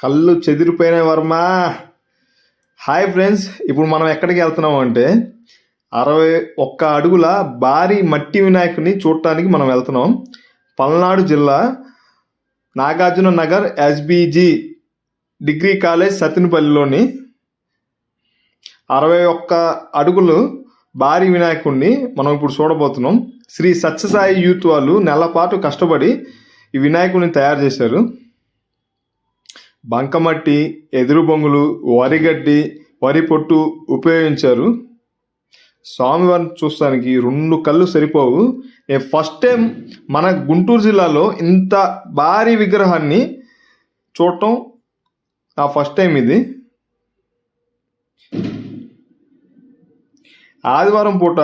కళ్ళు చెదిరిపోయిన Varma. Hi friends, ఇప్పుడు మనం ఎక్కడికి వెళ్తున్నాం అంటే 61 అడుగుల భారీ మట్టి వినాయకుని చూడటానికి మనం వెళ్తున్నాం. పల్నాడు జిల్లా నాగార్జున నగర్ ఎస్బిజి డిగ్రీ కాలేజ్ సత్తినపల్లిలోని 61 అడుగులు భారీ వినాయకుడిని మనం ఇప్పుడు చూడబోతున్నాం. శ్రీ సత్యసాయి యూత్ వాళ్ళు నెల పాటు కష్టపడి ఈ వినాయకుడిని తయారు చేశారు. బంకమట్టి, ఎదురు బొంగులు, వరిగడ్డి, వరి పొట్టు ఉపయోగించారు. స్వామివారిని చూస్తానికి 2 కళ్ళు సరిపోవు. ఫస్ట్ టైం మన గుంటూరు జిల్లాలో ఇంత భారీ విగ్రహాన్ని చూడటం నా ఫస్ట్ టైం ఇది. ఆదివారం పూట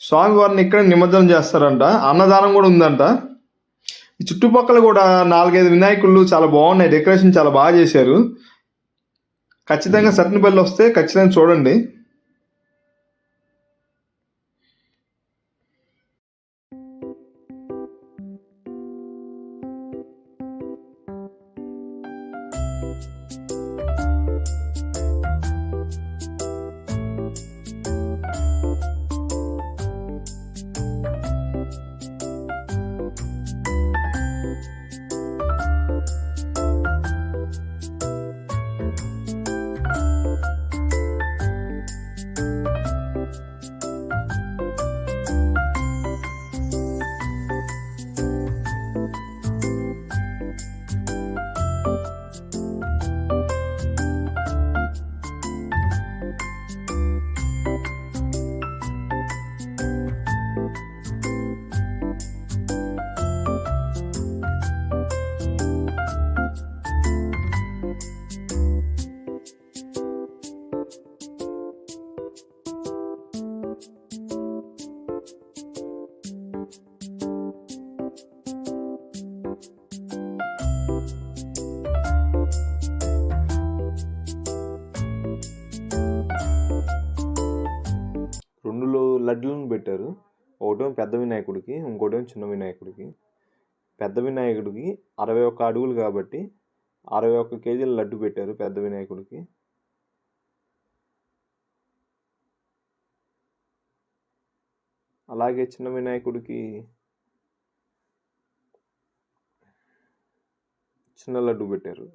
స్వామివారిని ఇక్కడ నిమజ్జనం చేస్తారంట. అన్నదానం కూడా ఉందంట. ఈ చుట్టుపక్కల కూడా 4-5 వినాయకుళ్ళు చాలా బాగున్నాయి. డెకరేషన్ చాలా బాగా చేశారు. ఖచ్చితంగా సత్తినపల్లి వస్తే ఖచ్చితంగా చూడండి. రెండు లడ్డులను పెట్టారు. ఒకటేమో పెద్ద వినాయకుడికి, ఇంకోటేమో చిన్న వినాయకుడికి. పెద్ద వినాయకుడికి 61 అడుగులు కాబట్టి 61 కేజీల లడ్డు పెట్టారు పెద్ద వినాయకుడికి. అలాగే చిన్న వినాయకుడికి చిన్న లడ్డు పెట్టారు.